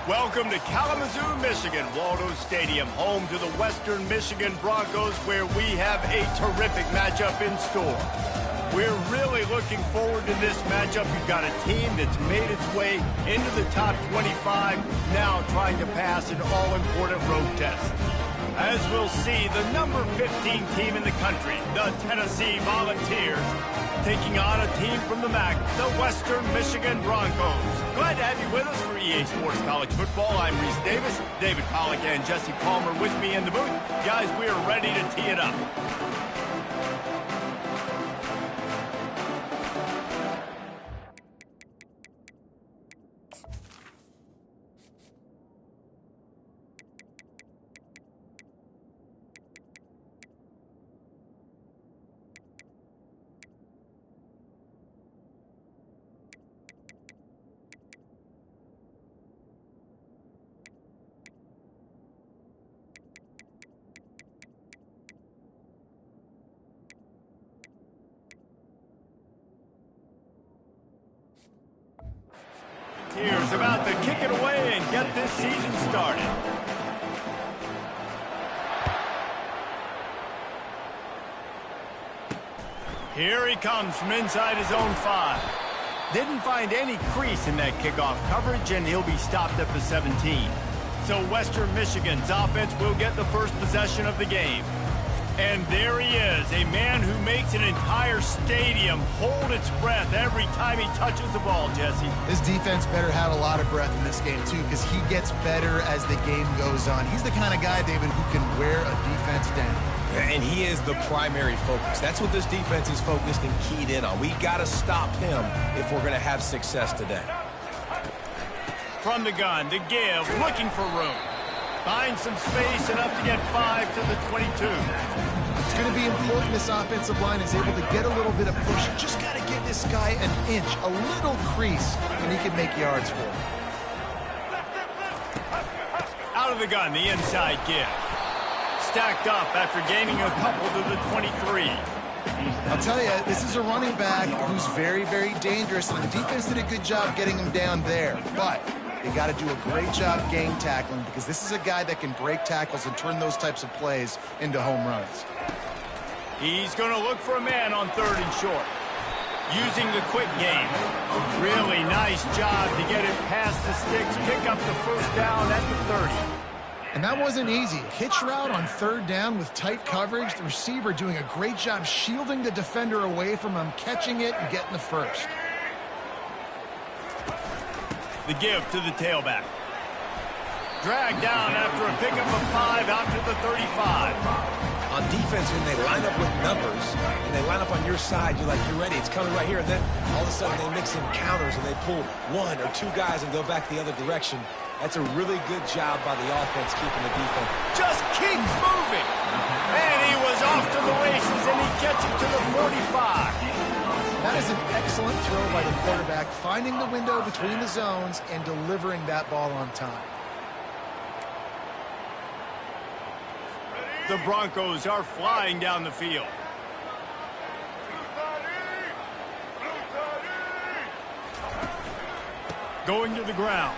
Welcome to Kalamazoo, Michigan, Waldo Stadium, home to the Western Michigan Broncos, where we have a terrific matchup in store. We're really looking forward to this matchup. You've got a team that's made its way into the top 25, now trying to pass an all-important road test. As we'll see, the number 15 team in the country, the Tennessee Volunteers, taking on a team from the MAC, the Western Michigan Broncos. Glad to have you with us for EA Sports College Football. I'm Reese Davis, David Pollack and Jesse Palmer with me in the booth. Guys, we are ready to tee it up. Here's about to kick it away and get this season started. Here he comes from inside his own 5. Didn't find any crease in that kickoff coverage, and he'll be stopped at the 17. So Western Michigan's offense will get the first possession of the game. And there he is, a man who makes an entire stadium hold its breath every time he touches the ball, Jesse. This defense better have a lot of breath in this game, too, because he gets better as the game goes on. He's the kind of guy, David, who can wear a defense down. And he is the primary focus. That's what this defense is focused and keyed in on. We got to stop him if we're going to have success today. From the gun, to give, looking for room. Finds some space, enough to get 5 to the 22. It's going to be important this offensive line is able to get a little bit of push. Just got to give this guy an inch, a little crease, and he can make yards for it. Out of the gun, the inside give. Stacked up after gaining a couple to the 23. I'll tell you, this is a running back who's very, very dangerous, and the defense did a good job getting him down there. But they got to do a great job gang tackling, because this is a guy that can break tackles and turn those types of plays into home runs. He's going to look for a man on 3rd and short. Using the quick game. Really nice job to get it past the sticks, pick up the first down at the 30. And that wasn't easy. Hitch route on 3rd down with tight coverage. The receiver doing a great job shielding the defender away from him, catching it and getting the first. The give to the tailback. Dragged down after a pickup of 5 out to the 35. On defense, when they line up with numbers and they line up on your side, you're like, you're ready, it's coming right here. And then all of a sudden they mix in counters and they pull 1 or 2 guys and go back the other direction. That's a really good job by the offense keeping the defense. Just keeps moving. And he was off to the races, and he gets it to the 45. That is an excellent throw by the quarterback, finding the window between the zones and delivering that ball on time. The Broncos are flying down the field. Going to the ground.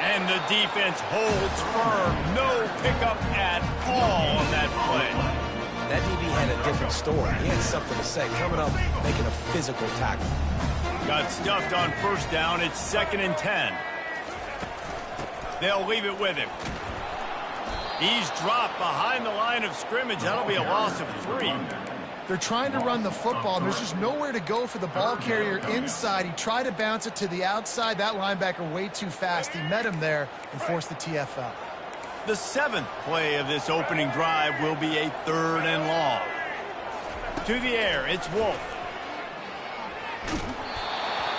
And the defense holds firm. No pickup at all on that play. That DB had a different story. He had something to say. Coming up, making a physical tackle. Got stuffed on 1st down. It's 2nd and 10. They'll leave it with him. He's dropped behind the line of scrimmage. That'll be a loss of 3. They're trying to run the football, and there's just nowhere to go for the ball carrier inside. He tried to bounce it to the outside. That linebacker way too fast. He met him there and forced the TFL. The 7th play of this opening drive will be a 3rd and long. To the air, it's Wolf.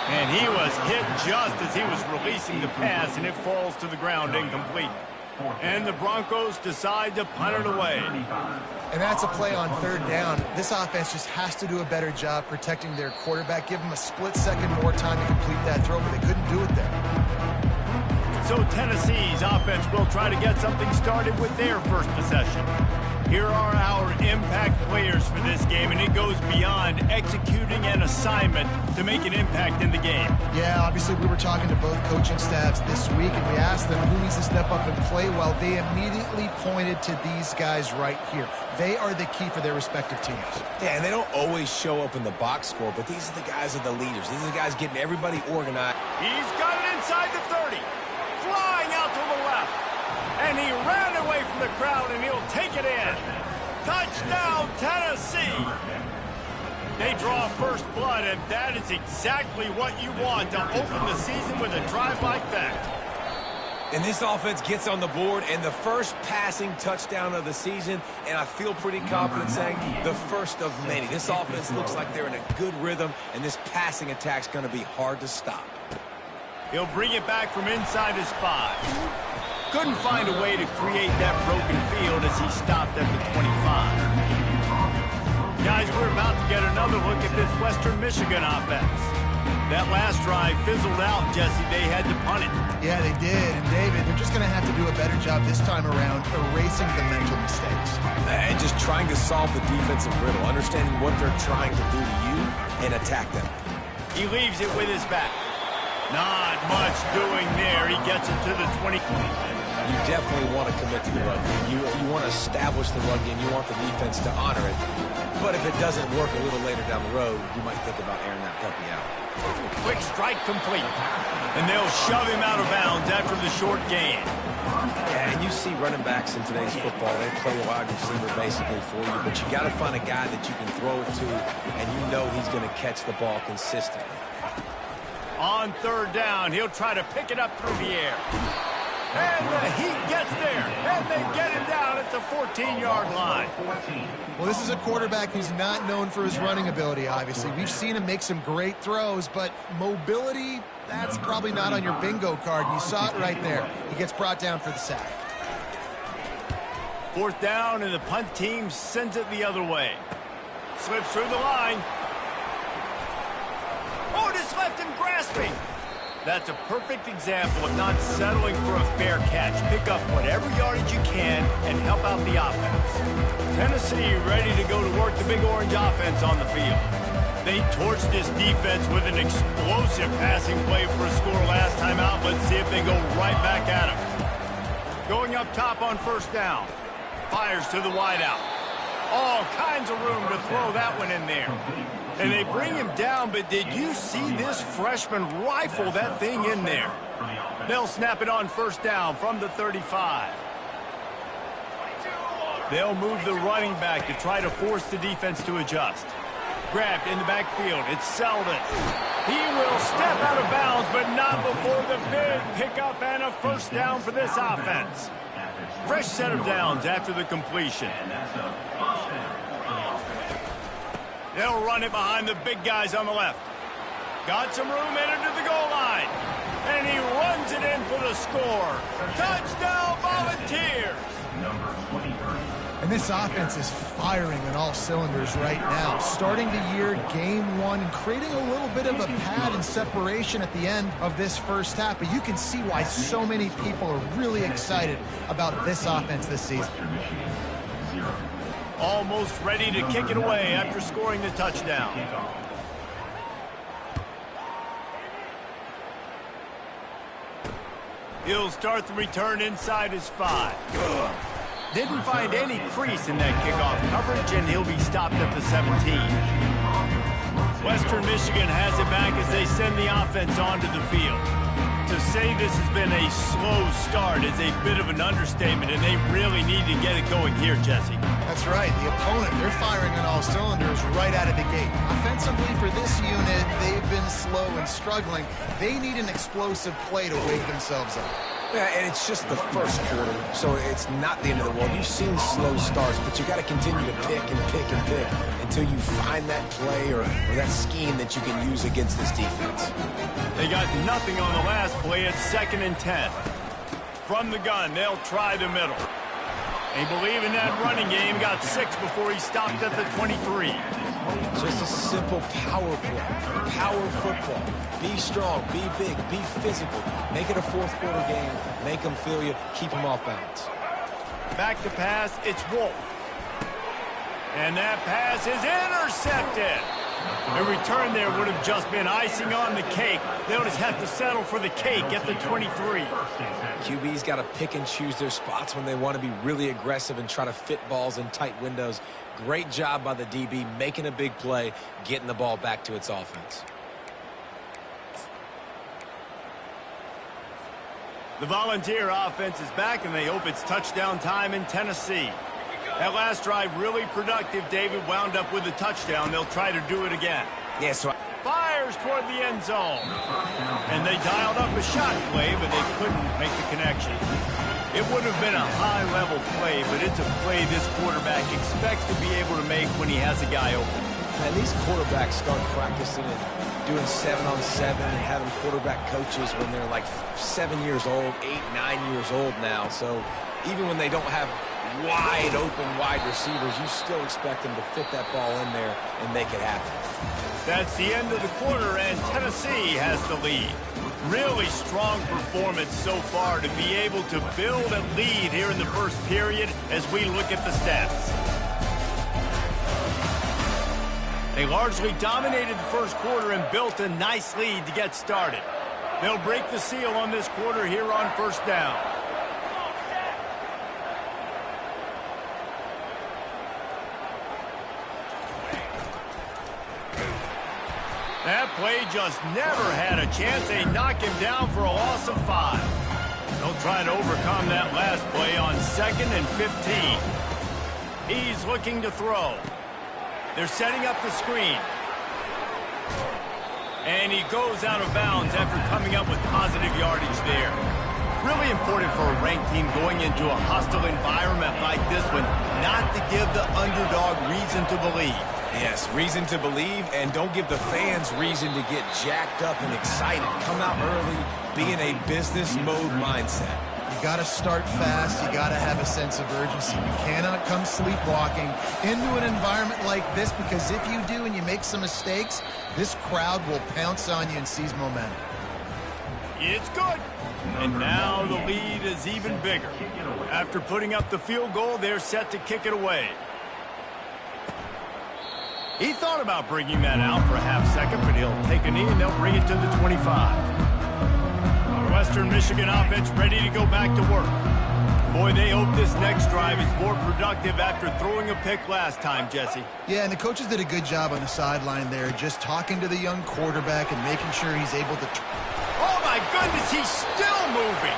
And he was hit just as he was releasing the pass, and it falls to the ground incomplete. And the Broncos decide to punt it away. And that's a play on 3rd down. This offense just has to do a better job protecting their quarterback. Give them a split second more time to complete that throw, but they couldn't do it there. So Tennessee's offense will try to get something started with their first possession. Here are our impact players for this game, and it goes beyond executing an assignment to make an impact in the game. Yeah, obviously we were talking to both coaching staffs this week, and we asked them who needs to step up and play well. They immediately pointed to these guys right here. They are the key for their respective teams. Yeah, and they don't always show up in the box score, but these are the guys that are the leaders. These are the guys getting everybody organized. He's got it inside the 30, flying out to the left. And he ran away from the crowd, and he'll take it in. Touchdown, Tennessee. They draw first blood, and that is exactly what you want to open the season with a drive like that. And this offense gets on the board, and the first passing touchdown of the season, and I feel pretty confident saying the first of many. This offense looks like they're in a good rhythm, and this passing attack's going to be hard to stop. He'll bring it back from inside his 5. Couldn't find a way to create that broken field as he stopped at the 25. Guys, we're about to get another look at this Western Michigan offense. That last drive fizzled out, Jesse. They had to punt it. Yeah, they did. And David, they're just going to have to do a better job this time around erasing the mental mistakes. And just trying to solve the defensive riddle, understanding what they're trying to do to you and attack them. He leaves it with his back. Not much doing there. He gets it to the 20. You definitely want to commit to the run game. You want to establish the run game. You want the defense to honor it. But if it doesn't work a little later down the road, you might think about airing that puppy out. Quick strike complete. And they'll shove him out of bounds after the short gain. Yeah, and you see running backs in today's football, they play wide receiver basically for you, but you got to find a guy that you can throw it to, and you know he's going to catch the ball consistently. On third down, he'll try to pick it up through the air. And the Heat gets there, and they get him down at the 14-yard line. Well, this is a quarterback who's not known for his running ability, obviously. We've seen him make some great throws, but mobility, that's probably not on your bingo card, and you saw it right there. He gets brought down for the sack. Fourth down, and the punt team sends it the other way. Slips through the line. Oh, just left him grasping. That's a perfect example of not settling for a fair catch. Pick up whatever yardage you can and help out the offense. Tennessee ready to go to work the Big Orange offense on the field. They torched this defense with an explosive passing play for a score last time out. Let's see if they go right back at him. Going up top on first down. Fires to the wideout. All kinds of room to throw that one in there. And they bring him down, but did you see this freshman rifle that thing in there? They'll snap it on first down from the 35. They'll move the running back to try to force the defense to adjust. Grabbed in the backfield. It's Selden. He will step out of bounds, but not before the big pickup and a first down for this offense. Fresh set of downs after the completion. They'll run it behind the big guys on the left. Got some room entered to the goal line. And he runs it in for the score. Touchdown, Volunteers! And this offense is firing on all cylinders right now. Starting the year, game one, and creating a little bit of a pad and separation at the end of this first half. But you can see why so many people are really excited about this offense this season. Almost ready to kick it away after scoring the touchdown. He'll start the return inside his 5. Didn't find any crease in that kickoff coverage, and he'll be stopped at the 17. Western Michigan has it back as they send the offense onto the field. To say this has been a slow start is a bit of an understatement, and they really need to get it going here, Jesse. That's right. The opponent, they're firing on all cylinders right out of the gate. Offensively for this unit, they've been slow and struggling. They need an explosive play to wake themselves up. Yeah, and it's just the first quarter, so it's not the end of the world. You've seen slow starts, but you got to continue to pick and pick and pick until you find that play or that scheme that you can use against this defense. They got nothing on the last play at 2nd and 10. From the gun, they'll try the middle. They believe in that running game, got 6 before he stopped at the 23. Just a simple power play, power football. Be strong, be big, be physical. Make it a fourth quarter game. Make them feel you, keep them off balance. Back to pass, it's Wolf. And that pass is intercepted. A return there would have just been icing on the cake. They'll just have to settle for the cake at the 23. QB's got to pick and choose their spots when they want to be really aggressive and try to fit balls in tight windows. Great job by the DB making a big play, getting the ball back to its offense. The Volunteer offense is back, and they hope it's touchdown time in Tennessee. That last drive really productive. David wound up with a touchdown. They'll try to do it again. Yeah, so fires toward the end zone. And they dialed up a shot play, but they couldn't make the connection. It would have been a high-level play, but it's a play this quarterback expects to be able to make when he has a guy open. And these quarterbacks start practicing and doing 7-on-7 and having quarterback coaches when they're like 7 years old, 8, 9 years old now. So even when they don't have wide receivers, you still expect them to fit that ball in there and make it happen. That's the end of the quarter, and Tennessee has the lead. Really strong performance so far to be able to build a lead here in the first period as we look at the stats. They largely dominated the first quarter and built a nice lead to get started. They'll break the seal on this quarter here on first down. That play just never had a chance. They knock him down for a loss of 5. They'll try to overcome that last play on 2nd and 15. He's looking to throw. They're setting up the screen. And he goes out of bounds after coming up with positive yardage there. Really important for a ranked team going into a hostile environment like this one, not to give the underdog reason to believe. Yes, reason to believe, and don't give the fans reason to get jacked up and excited. Come out early, be in a business mode mindset. You got to start fast. You got to have a sense of urgency. You cannot come sleepwalking into an environment like this, because if you do and you make some mistakes, this crowd will pounce on you and seize momentum. It's good. And now the lead is even bigger. After putting up the field goal, they're set to kick it away. He thought about bringing that out for a half second, but he'll take a knee and they'll bring it to the 25. Western Michigan offense ready to go back to work. Boy, they hope this next drive is more productive after throwing a pick last time, Jesse. Yeah, and the coaches did a good job on the sideline there, just talking to the young quarterback and making sure he's able to... Oh, my goodness, he's still moving.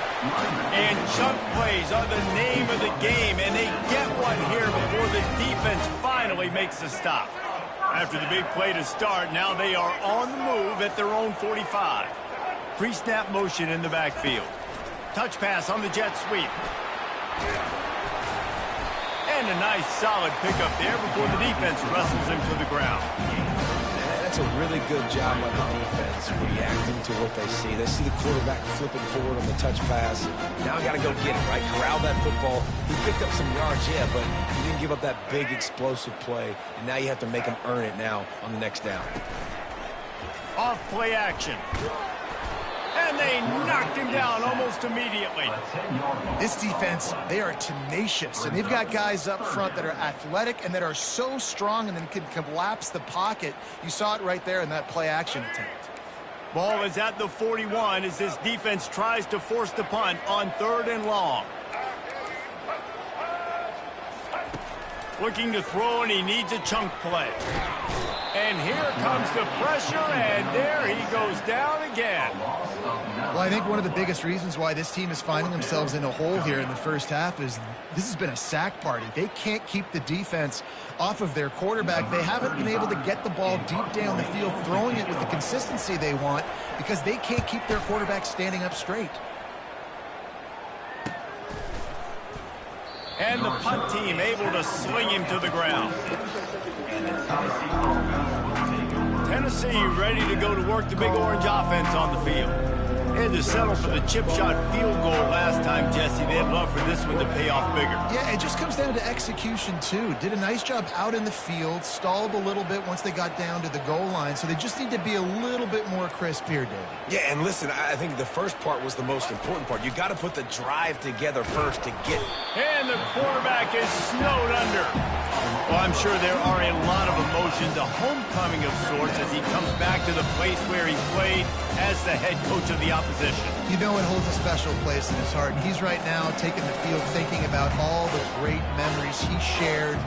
And chunk plays are the name of the game, and they get one here before the defense finally makes a stop. After the big play to start, now they are on the move at their own 45. Pre-snap motion in the backfield. Touch pass on the jet sweep. And a nice solid pickup there before the defense wrestles him to the ground. That's a really good job by the defense, reacting to what they see. They see the quarterback flipping forward on the touch pass. Now I got to go get it, right? Corral that football. He picked up some yards, yeah, but he didn't give up that big explosive play. And now you have to make him earn it now on the next down. Off play action. And they knocked him down almost immediately. This defense, they are tenacious, and they've got guys up front that are athletic and that are so strong and then can collapse the pocket. You saw it right there in that play action attempt. Ball is at the 41 as this defense tries to force the punt on 3rd and long. Looking to throw, and he needs a chunk play. And here comes the pressure, and there he goes down again. Well, I think one of the biggest reasons why this team is finding themselves in a hole here in the first half is this has been a sack party. They can't keep the defense off of their quarterback. They haven't been able to get the ball deep down the field, throwing it with the consistency they want, because they can't keep their quarterback standing up straight. And the punt team able to sling him to the ground. Tennessee ready to go to work the Big Orange offense on the field. Had to settle for the chip shot field goal last time, Jesse. They'd love for this one to pay off bigger. Yeah, it just comes down to execution, too. Did a nice job out in the field, stalled a little bit once they got down to the goal line, so they just need to be a little bit more crisp here, David. Yeah, and listen, I think the first part was the most important part. You got to put the drive together first to get... And the quarterback is snowed under. Well, I'm sure there are a lot of emotions, a homecoming of sorts as he comes back to the place where he played as the head coach of the opposition. You know it holds a special place in his heart, and he's right now taking the field thinking about all the great memories he shared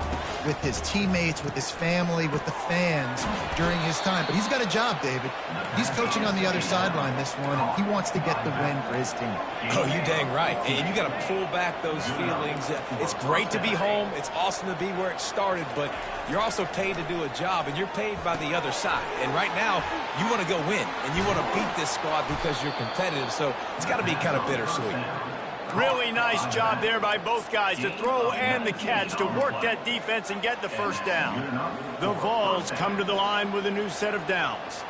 with his teammates, with his family, with the fans during his time. But he's got a job, David. He's coaching on the other sideline this one, and he wants to get the win for his team. Oh, you dang right. And you got to pull back those feelings. It's great to be home. It's awesome to be where it started, but you're also paid to do a job, and you're paid by the other side. And right now, you want to go win, and you want to beat this squad because you're competitive, so it's got to be kind of bittersweet. Really nice job there by both guys, the throw and the catch, to work that defense and get the first down. The Vols come to the line with a new set of downs.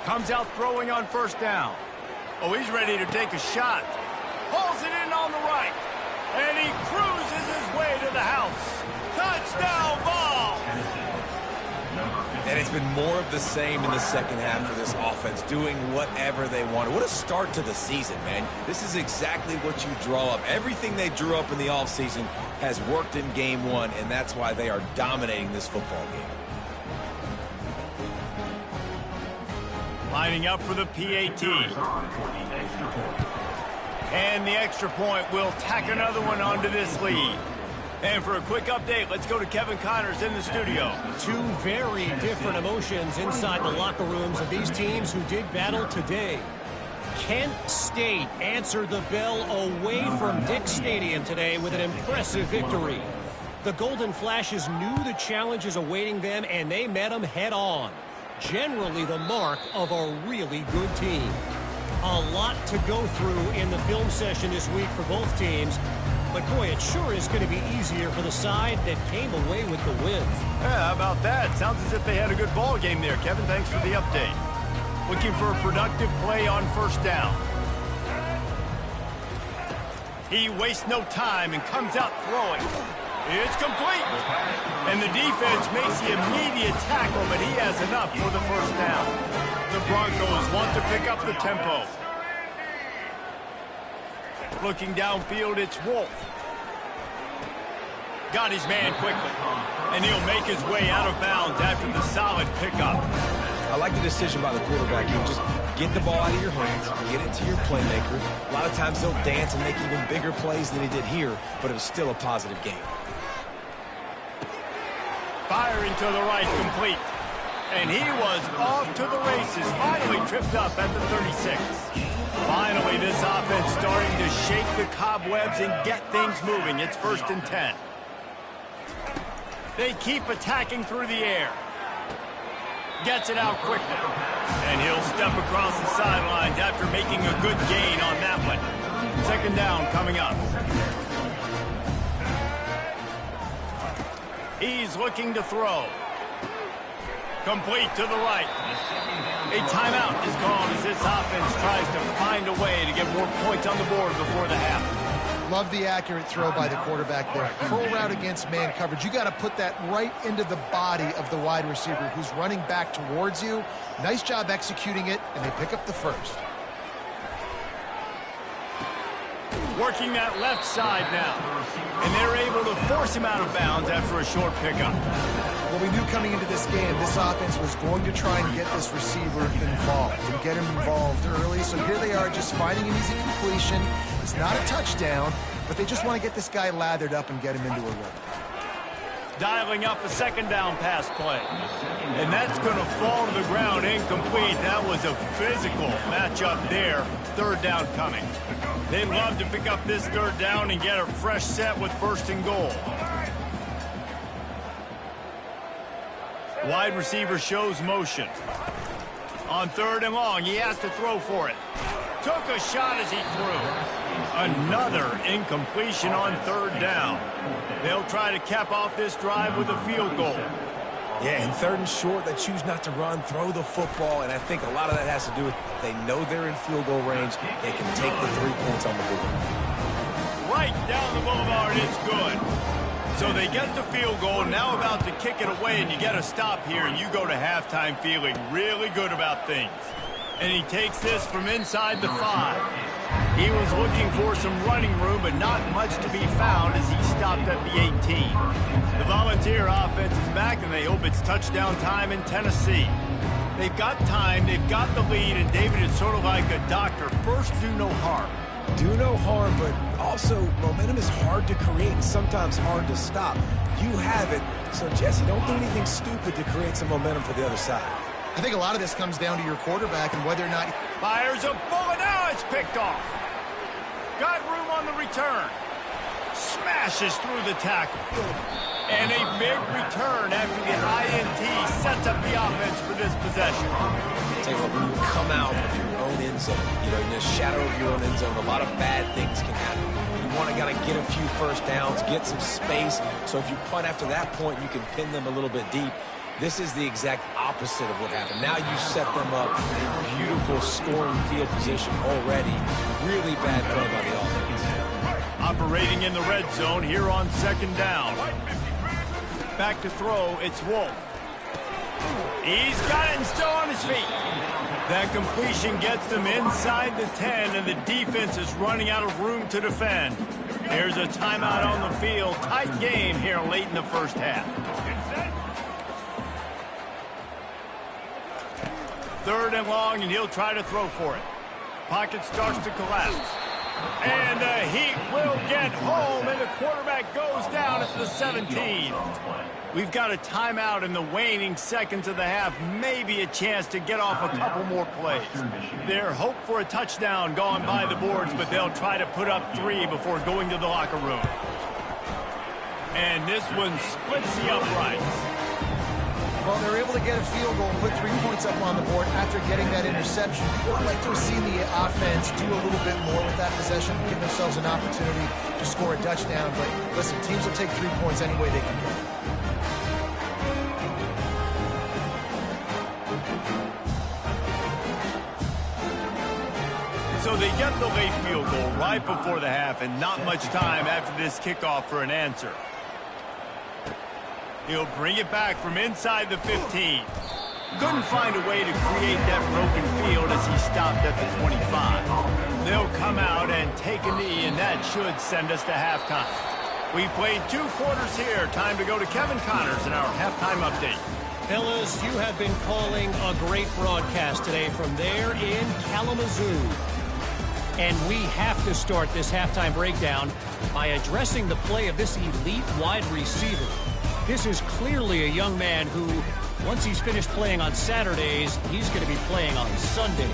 Comes out throwing on first down. Oh, he's ready to take a shot. Pulls it in on the right. And he cruises his way to the house. Touchdown, Vols! And it's been more of the same in the second half for this offense, doing whatever they wanted. What a start to the season, man. This is exactly what you draw up. Everything they drew up in the offseason has worked in game one, and that's why they are dominating this football game. Lining up for the PAT. And the extra point will tack another one onto this lead. And for a quick update, let's go to Kevin Connors in the studio. Two very different emotions inside the locker rooms of these teams who did battle today. Kent State answered the bell away from Dick Stadium today with an impressive victory. The Golden Flashes knew the challenges awaiting them, and they met them head on. Generally the mark of a really good team. A lot to go through in the film session this week for both teams. But, boy, it sure is going to be easier for the side that came away with the win. Yeah, how about that? Sounds as if they had a good ball game there. Kevin, thanks for the update. Looking for a productive play on first down. He wastes no time and comes out throwing. It's complete. And the defense makes the immediate tackle, but he has enough for the first down. The Broncos want to pick up the tempo. Looking downfield, it's Wolf. Got his man quickly. And he'll make his way out of bounds after the solid pickup. I like the decision by the quarterback. You just get the ball out of your hands, get it to your playmaker. A lot of times he'll dance and make even bigger plays than he did here, but it was still a positive game. Firing to the right, complete. And he was off to the races, finally tripped up at the 36. Finally, this offense starting to shake the cobwebs and get things moving. It's 1st and 10. They keep attacking through the air. Gets it out quickly. And he'll step across the sidelines after making a good gain on that one. 2nd down coming up. He's looking to throw. Complete to the right. A timeout is called as this offense tries to find a way to get more points on the board before the half. Love the accurate throw by the quarterback there. Curl route against man coverage. You got to put that right into the body of the wide receiver who's running back towards you. Nice job executing it, and they pick up the first. Working that left side now. And they're able to force him out of bounds after a short pickup. Well, we knew coming into this game, this offense was going to try and get this receiver involved and get him involved early. So here they are just finding an easy completion. It's not a touchdown, but they just want to get this guy lathered up and get him into a rhythm. Dialing up a 2nd down pass play. And that's going to fall to the ground incomplete. That was a physical matchup there. 3rd down coming. They'd love to pick up this 3rd down and get a fresh set with 1st and goal. Wide receiver shows motion. On 3rd and long, he has to throw for it. Took a shot as he threw. Another incompletion on 3rd down. They'll try to cap off this drive with a field goal. Yeah, and 3rd and short, they choose not to run, throw the football, and I think a lot of that has to do with they know they're in field goal range. They can take the 3 points on the board. Right down the boulevard, it's good. So they get the field goal, now about to kick it away, and you get a stop here, and you go to halftime feeling really good about things. And he takes this from inside the 5. He was looking for some running room, but not much to be found as he stopped at the 18. The Volunteer offense is back, and they hope it's touchdown time in Tennessee. They've got time, they've got the lead, and David is sort of like a doctor. First, do no harm. Do no harm, but also momentum is hard to create and sometimes hard to stop. You have it, so Jesse, don't do anything stupid to create some momentum for the other side. I think a lot of this comes down to your quarterback and whether or not... Fires a bullet, now it's picked off. Got room on the return. Smashes through the tackle. And a big return after the INT sets up the offense for this possession. Take a look, when you come out of your own end zone, you know, in the shadow of your own end zone, a lot of bad things can happen. You want to get a few first downs, get some space, so if you punt after that point, you can pin them a little bit deep. This is the exact opposite of what happened. Now you set them up in beautiful scoring field position already. Really bad play by the offense. Operating in the red zone here on 2nd down. Back to throw, it's Wolf. He's got it and still on his feet. That completion gets them inside the 10, and the defense is running out of room to defend. There's a timeout on the field. Tight game here late in the first half. 3rd and long, and he'll try to throw for it. Pocket starts to collapse. And the Heat will get home, and the quarterback goes down at the 17. We've got a timeout in the waning seconds of the half, maybe a chance to get off a couple more plays. Their hope for a touchdown gone by the boards, but they'll try to put up 3 before going to the locker room. And this one splits the uprights. Well, they're able to get a field goal and put 3 points up on the board after getting that interception. I'd like to have seen the offense do a little bit more with that possession, give themselves an opportunity to score a touchdown. But listen, teams will take 3 points any way they can get it. So they get the late field goal right before the half, and not much time after this kickoff for an answer. He'll bring it back from inside the 15. Couldn't find a way to create that broken field as he stopped at the 25. They'll come out and take a knee, and that should send us to halftime. We've played 2 quarters here. Time to go to Kevin Connors in our halftime update. Fellas, you have been calling a great broadcast today from there in Kalamazoo. And we have to start this halftime breakdown by addressing the play of this elite wide receiver. This is clearly a young man who, once he's finished playing on Saturdays, he's going to be playing on Sundays.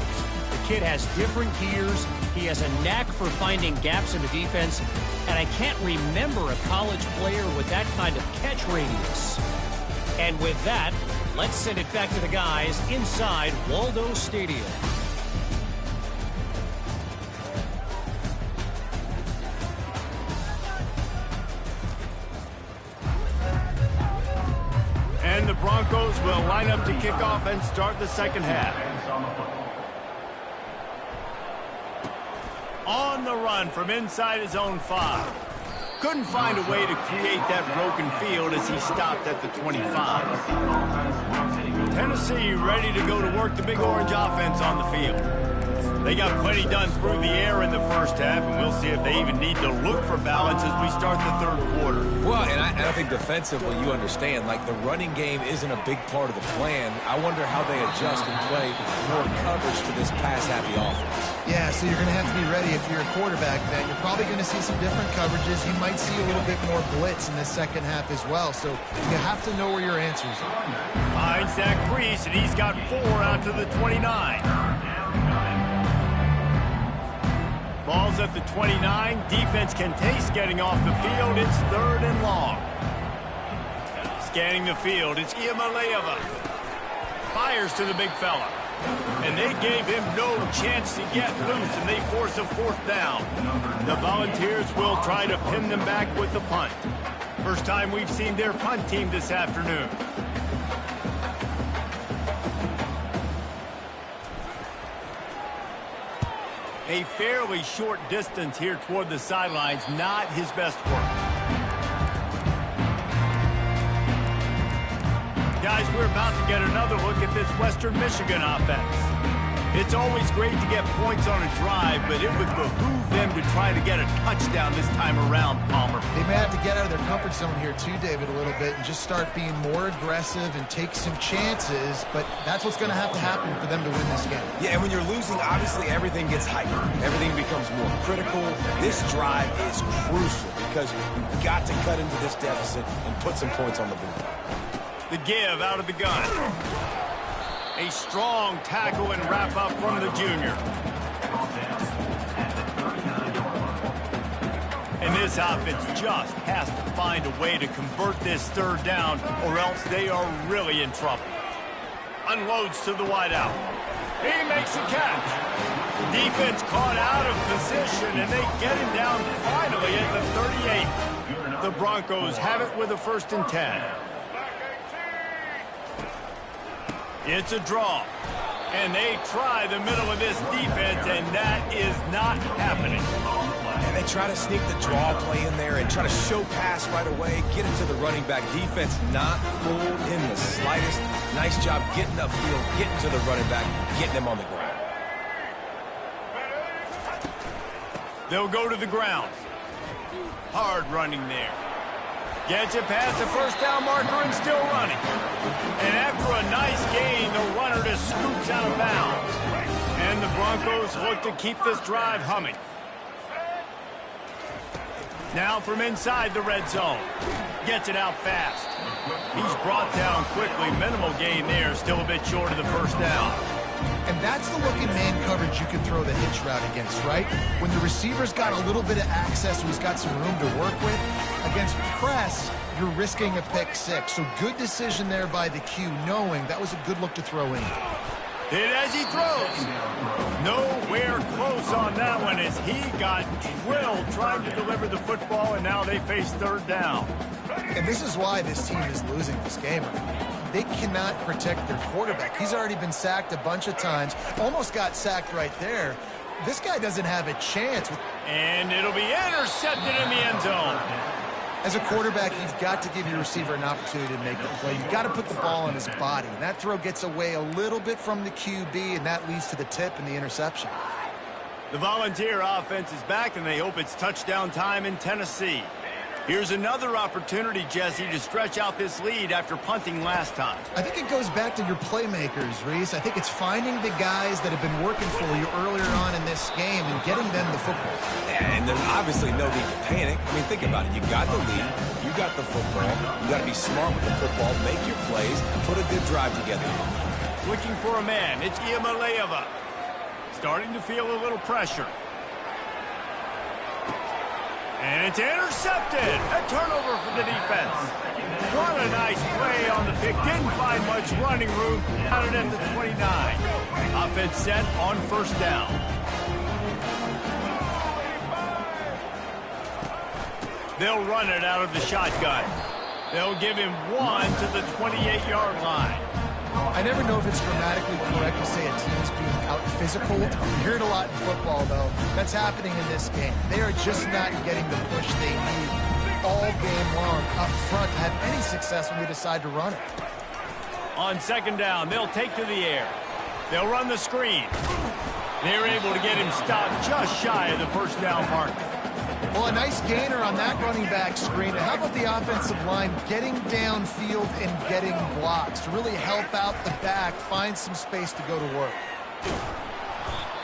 The kid has different gears. He has a knack for finding gaps in the defense. And I can't remember a college player with that kind of catch radius. And with that, let's send it back to the guys inside Waldo Stadium. And the Broncos will line up to kick off and start the second half. On the run from inside his own 5. Couldn't find a way to create that broken field as he stopped at the 25. Tennessee ready to go to work the Big Orange offense on the field. They got plenty done through the air in the first half, and we'll see if they even need to look for balance as we start the 3rd quarter. Well, and I think defensively, you understand, like the running game isn't a big part of the plan. I wonder how they adjust and play more coverage to this pass-happy offense. Yeah, so you're going to have to be ready if you're a quarterback. Then you're probably going to see some different coverages. You might see a little bit more blitz in the second half as well. So you have to know where your answers are. Finds Zach Priest, and he's got 4 out to the 29. Ball's at the 29. Defense can taste getting off the field. It's 3rd and long. Scanning the field, it's Iamaleava. Fires to the big fella. And they gave him no chance to get loose, and they force a 4th down. The Volunteers will try to pin them back with the punt. First time we've seen their punt team this afternoon. A fairly short distance here toward the sidelines, not his best work. Guys, we're about to get another look at this Western Michigan offense. It's always great to get points on a drive, but it would behoove them to try to get a touchdown this time around, Palmer. They may have to get out of their comfort zone here too, David, a little bit and just start being more aggressive and take some chances, but that's what's going to happen for them to win this game. Yeah, and when you're losing, obviously everything gets hyper. Everything becomes more critical. This drive is crucial because you've got to cut into this deficit and put some points on the board. The give out of the gun. A strong tackle and wrap up from the junior. And this offense just has to find a way to convert this third down or else they are really in trouble. Unloads to the wideout. He makes a catch. Defense caught out of position and they get him down finally at the 38. The Broncos have it with a 1st and 10. It's a draw, and they try the middle of this defense, and that is not happening. And they try to sneak the draw play in there and try to show pass right away, get it to the running back. Defense not fooled in the slightest. Nice job getting upfield, getting to the running back, getting him on the ground. They'll go to the ground. Hard running there. Gets it past the 1st down marker and still running. And after a nice gain, the runner just scoots out of bounds. And the Broncos look to keep this drive humming. Now from inside the red zone. Gets it out fast. He's brought down quickly. Minimal gain there, still a bit short of the 1st down. And that's the look in man coverage you can throw the hitch route against, right? When the receiver's got a little bit of access, who's got some room to work with. Against press, you're risking a pick 6. So good decision there by the Q, knowing that was a good look to throw in. Hit as he throws. Nowhere close on that one as he got drilled trying to deliver the football, and now they face 3rd down. And this is why this team is losing this game. They cannot protect their quarterback. He's already been sacked a bunch of times. Almost got sacked right there. This guy doesn't have a chance. And it'll be intercepted in the end zone. As a quarterback, you've got to give your receiver an opportunity to make the play. You've got to put the ball on his body. And that throw gets away a little bit from the QB, and that leads to the tip and the interception. The Volunteer offense is back, and they hope it's touchdown time in Tennessee. Here's another opportunity, Jesse, to stretch out this lead after punting last time. I think it goes back to your playmakers, Reese. I think it's finding the guys that have been working for you earlier on in this game and getting them the football. Yeah, and there's obviously no need to panic. I mean, think about it. You got the lead. You got the football. You got to be smart with the football, make your plays, put a good drive together. Looking for a man. It's Iamaleava. Starting to feel a little pressure. And it's intercepted. A turnover for the defense. What a nice play on the pick. Didn't find much running room. Got it at the 29. Offense set on 1st down. They'll run it out of the shotgun. They'll give him 1 to the 28-yard line. I never know if it's grammatically correct to say a team is being out-physical. You hear it a lot in football, though. That's happening in this game. They are just not getting the push they need all game long up front to have any success when they decide to run it. On 2nd down, they'll take to the air. They'll run the screen. They're able to get him stopped just shy of the 1st down marker. Well, a nice gainer on that running back screen. And how about the offensive line getting downfield and getting blocks to really help out the back, find some space to go to work.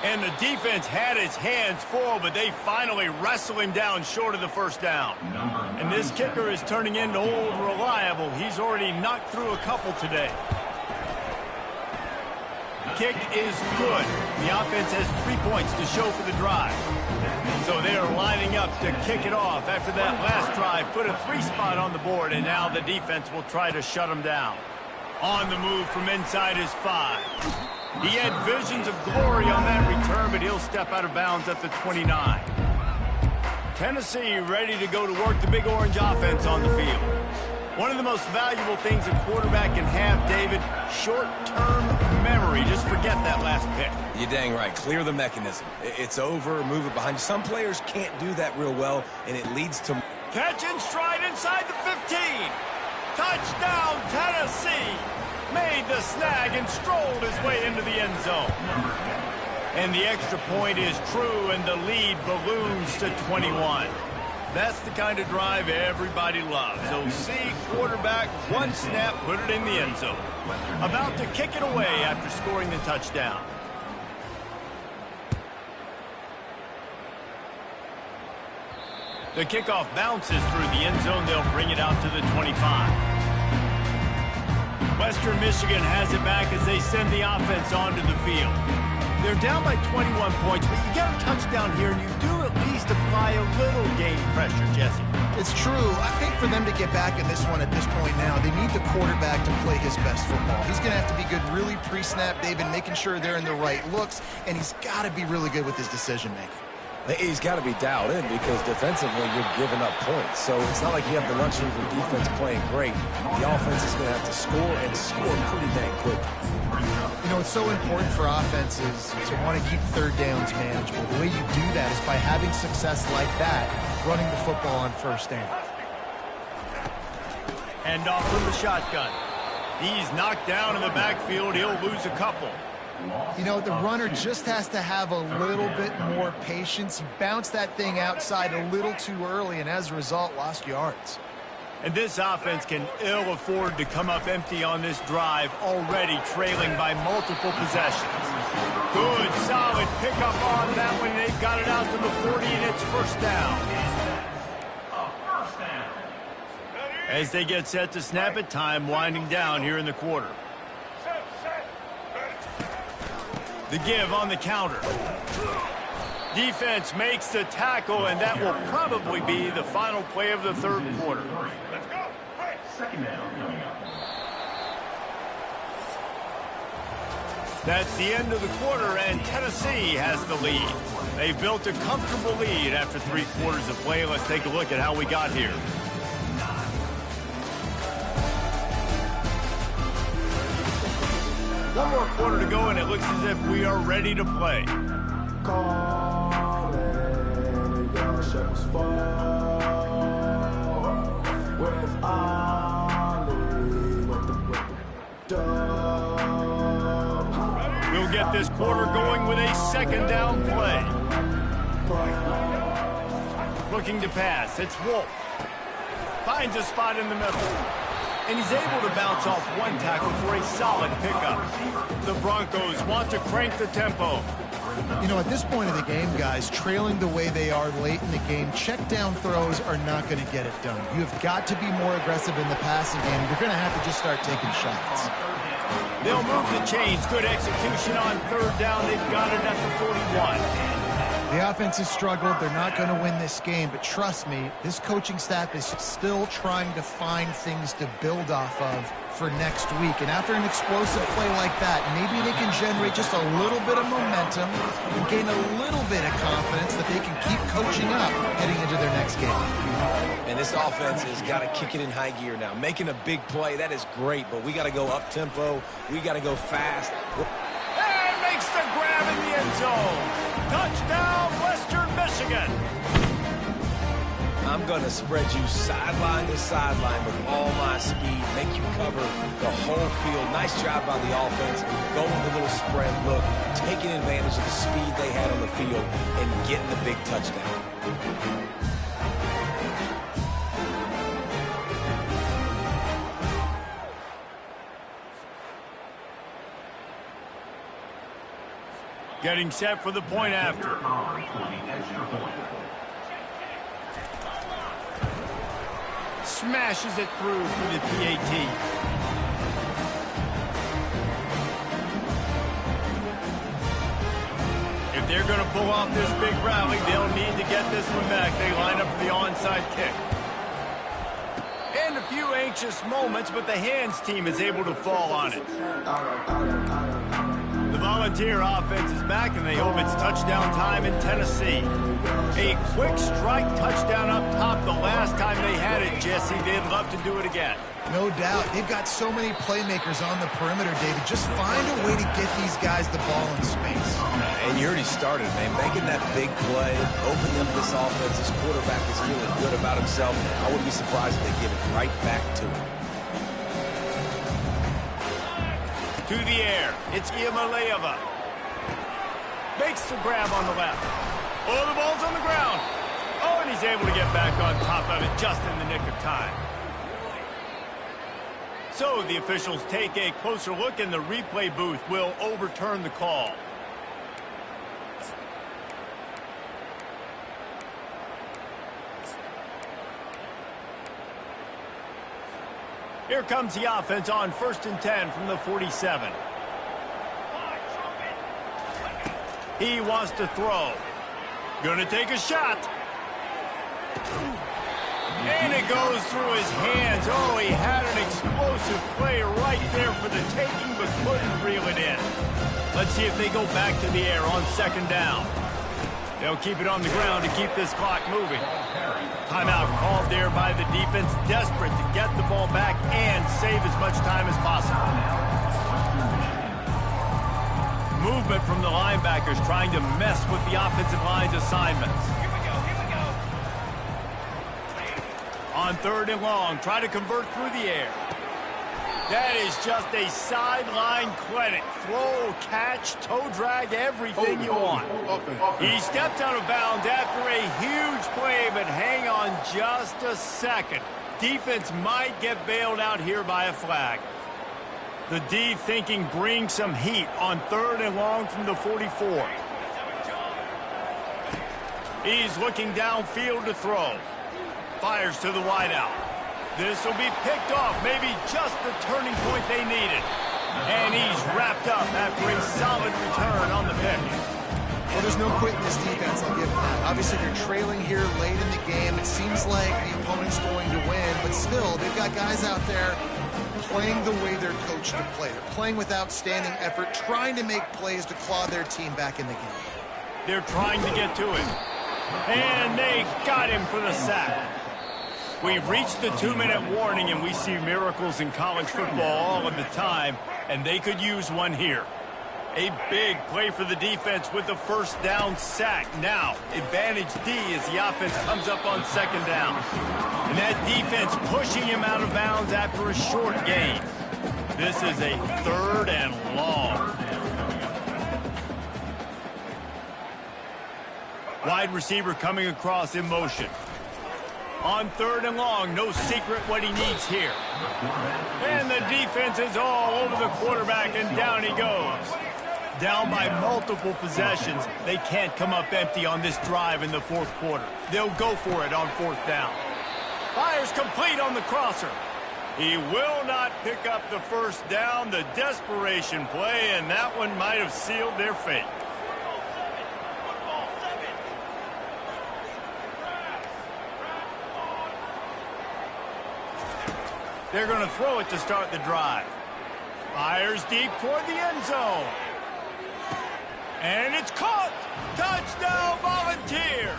And the defense had its hands full, but they finally wrestle him down short of the 1st down. And this kicker is turning into old reliable. He's already knocked through a couple today. Kick is good. The offense has 3 points to show for the drive. So they are lining up to kick it off after that last drive. Put a 3 spot on the board, and now the defense will try to shut them down. On the move from inside his 5. He had visions of glory on that return, but he'll step out of bounds at the 29. Tennessee ready to go to work the Big Orange offense on the field. One of the most valuable things a quarterback can have, David, short-term memory. Just forget that last pick. You're dang right. Clear the mechanism. It's over, move it behind you. Some players can't do that real well, and it leads to... Catch and stride inside the 15. Touchdown, Tennessee. Made the snag and strolled his way into the end zone. And the extra point is true, and the lead balloons to 21. That's the kind of drive everybody loves. OC quarterback, one snap, put it in the end zone. About to kick it away after scoring the touchdown. The kickoff bounces through the end zone. They'll bring it out to the 25. Western Michigan has it back as they send the offense onto the field. They're down by 21 points, but you get a touchdown here, and you do at least apply a little game pressure, Jesse. It's true. I think for them to get back in this one at this point now, they need the quarterback to play his best football. He's going to have to be good really pre-snap, David, making sure they're in the right looks, and he's got to be really good with his decision-making. He's got to be dialed in because defensively you're giving up points. So it's not like you have the luxury of the defense playing great. The offense is going to have to score and score pretty dang quick. You know, it's so important for offenses to want to keep third downs manageable. The way you do that is by having success like that, running the football on first down. Hand off from the shotgun. He's knocked down in the backfield. He'll lose a couple. You know, the runner just has to have a little bit more patience. He bounced that thing outside a little too early, and as a result, lost yards. And this offense can ill afford to come up empty on this drive, already trailing by multiple possessions. Good, solid pickup on that one. They've got it out to the 40, and it's first down. As they get set to snap it, time winding down here in the quarter. The give on the counter. Defense makes the tackle, and that will probably be the final play of the third quarter. Let's go. Second down coming up. That's the end of the quarter, and Tennessee has the lead. They've built a comfortable lead after 3 quarters of play. Let's take a look at how we got here. One more quarter to go, and it looks as if we are ready to play. We'll get this quarter going with a second down play. Looking to pass. It's Wolf. Finds a spot in the middle. And he's able to bounce off one tackle for a solid pickup. The Broncos want to crank the tempo. You know, at this point of the game, guys, trailing the way they are late in the game, check down throws are not going to get it done. You've got to be more aggressive in the passing game. You're going to have to just start taking shots. They'll move the chains. Good execution on third down. They've got it at the 41. The offense has struggled. They're not going to win this game, but trust me, this coaching staff is still trying to find things to build off of for next week. And after an explosive play like that, maybe they can generate just a little bit of momentum and gain a little bit of confidence that they can keep coaching up heading into their next game. And this offense has got to kick it in high gear now. Making a big play, that is great, but we got to go up-tempo. We got to go fast. And makes the grab in the end zone. Touchdown, Western Michigan. I'm going to spread you sideline to sideline with all my speed, make you cover the whole field. Nice job by the offense, going with a little spread look, taking advantage of the speed they had on the field, and getting the big touchdown. Getting set for the point after. Smashes it through for the PAT. If they're going to pull off this big rally, they'll need to get this one back. They line up for the onside kick. And a few anxious moments, but the hands team is able to fall on it. The Volunteer offense is back, and they hope it's touchdown time in Tennessee. A quick strike touchdown up top the last time they had it, Jesse. They'd love to do it again. No doubt. They've got so many playmakers on the perimeter, David. Just find a way to get these guys the ball in space. And you already started, man. Making that big play, opening up this offense. This quarterback is feeling good about himself. I wouldn't be surprised if they give it right back to him. To the air, it's Iamaleava. Makes the grab on the left. Oh, the ball's on the ground. Oh, and he's able to get back on top of it just in the nick of time. So the officials take a closer look, and the replay booth will overturn the call. Here comes the offense on 1st and 10 from the 47. He wants to throw. Gonna take a shot. And it goes through his hands. Oh, he had an explosive play right there for the taking, but couldn't reel it in. Let's see if they go back to the air on 2nd down. They'll keep it on the ground to keep this clock moving. Timeout called there by the defense, desperate to get the ball back and save as much time as possible. Movement from the linebackers trying to mess with the offensive line's assignments. On 3rd and long, try to convert through the air. That is just a sideline clinic. Throw, catch, toe drag, everything you want. He stepped out of bounds after a huge play, but hang on just a second. Defense might get bailed out here by a flag. The D thinking bring some heat on 3rd and long from the 44. He's looking downfield to throw. Fires to the wideout. This will be picked off, maybe just the turning point they needed. And he's wrapped up after a solid return on the pick. Well, there's no quit in this defense, I'll give them that. Obviously, they're trailing here late in the game. It seems like the opponent's going to win, but still, they've got guys out there playing the way they're coached to play. They're playing with outstanding effort, trying to make plays to claw their team back in the game. They're trying to get to it. And they got him for the sack. We've reached the 2-minute warning, and we see miracles in college football all of the time, and they could use one here. A big play for the defense with the 1st down sack. Now, advantage D as the offense comes up on 2nd down. And that defense pushing him out of bounds after a short gain. This is a 3rd and long. Wide receiver coming across in motion. On 3rd and long, no secret what he needs here. And the defense is all over the quarterback, and down he goes. Down by multiple possessions, they can't come up empty on this drive in the 4th quarter. They'll go for it on 4th down. Fires complete on the crosser. He will not pick up the 1st down, the desperation play, and that one might have sealed their fate. They're going to throw it to start the drive. Fires deep toward the end zone. And it's caught. Touchdown, Volunteers.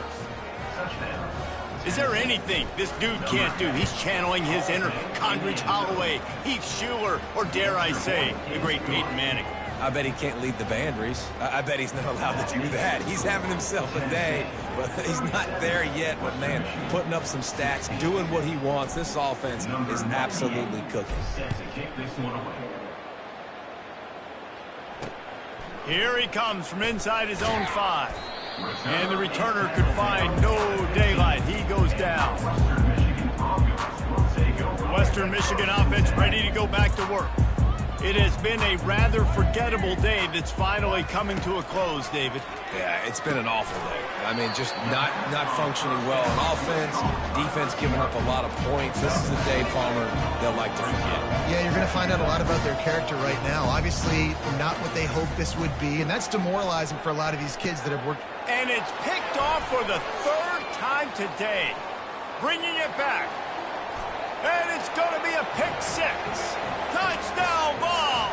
Is there anything this dude can't do? He's channeling his inner Condridge Holloway, Heath Schuler, or dare I say, the great Peyton Manning. I bet he can't lead the band, Reese. I bet he's not allowed to do that. He's having himself a day, but he's not there yet. But, man, putting up some stats, doing what he wants. This offense is absolutely cooking. Here he comes from inside his own 5. And the returner could find no daylight. He goes down. Western Michigan offense ready to go back to work. It has been a rather forgettable day that's finally coming to a close, David. Yeah, it's been an awful day. I mean, just not functioning well on offense, defense giving up a lot of points. This is the day, Palmer, they'll like to forget. Yeah, you're going to find out a lot about their character right now. Obviously, not what they hoped this would be, and that's demoralizing for a lot of these kids that have worked. And it's picked off for the 3rd time today. Bringing it back. And it's going to be a pick 6. Touchdown ball.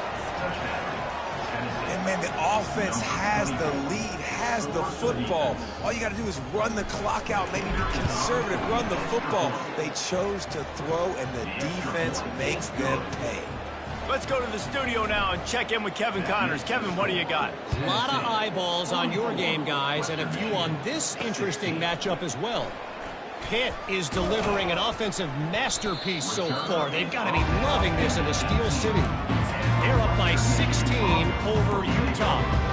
And, man, The offense has the lead, has the football. All you got to do is run the clock out, maybe be conservative, run the football. They chose to throw, and the defense makes them pay. Let's go to the studio now and check in with Kevin Connors. Kevin, what do you got? A lot of eyeballs on your game, guys, and a few on this interesting matchup as well. Pitt is delivering an offensive masterpiece so far. They've got to be loving this in the Steel City. They're up by 16 over Utah.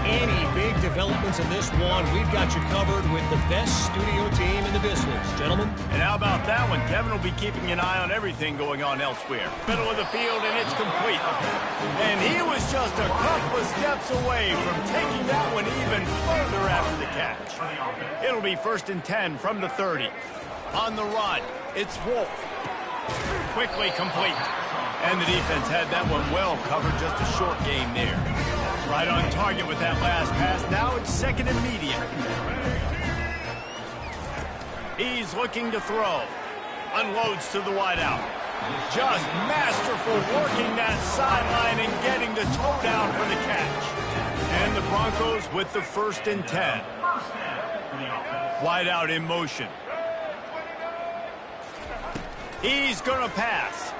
Any big developments in this one, we've got you covered with the best studio team in the business. Gentlemen? And how about that one? Kevin will be keeping an eye on everything going on elsewhere. Middle of the field, and it's complete. And he was just a couple of steps away from taking that one even further after the catch. It'll be 1st and 10 from the 30. On the run, it's Wolf. Quickly complete. And the defense had that one well covered, just a short game there. Right on target with that last pass. Now it's 2nd and medium. He's looking to throw. Unloads to the wideout. Just masterful working that sideline and getting the toe down for the catch. And the Broncos with the 1st and 10. Wideout in motion. He's going to pass.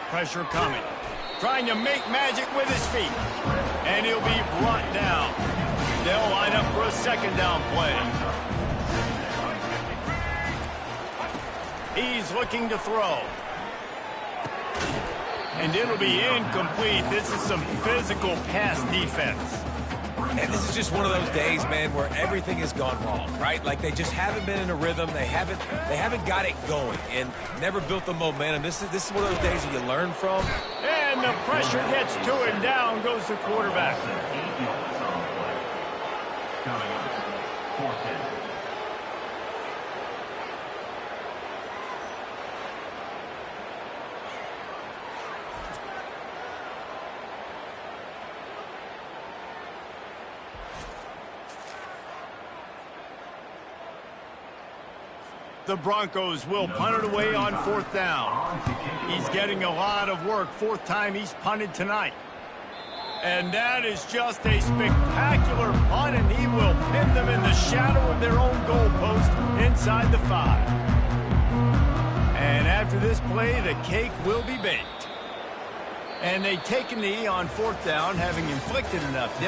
Pressure coming. Trying to make magic with his feet. And he'll be brought down. They'll line up for a 2nd down play. He's looking to throw. And it'll be incomplete. This is some physical pass defense. And this is just one of those days, man, where everything has gone wrong, right? Like they just haven't been in a rhythm. They haven't got it going and never built the momentum. This is one of those days that you learn from. And the pressure gets to him. Down goes the quarterback. The Broncos will punt it away on 4th down. He's getting a lot of work. 4th time he's punted tonight. And that is just a spectacular punt, and he will pin them in the shadow of their own goalpost inside the 5. And after this play, the cake will be baked. And they take a knee on 4th down, having inflicted enough damage.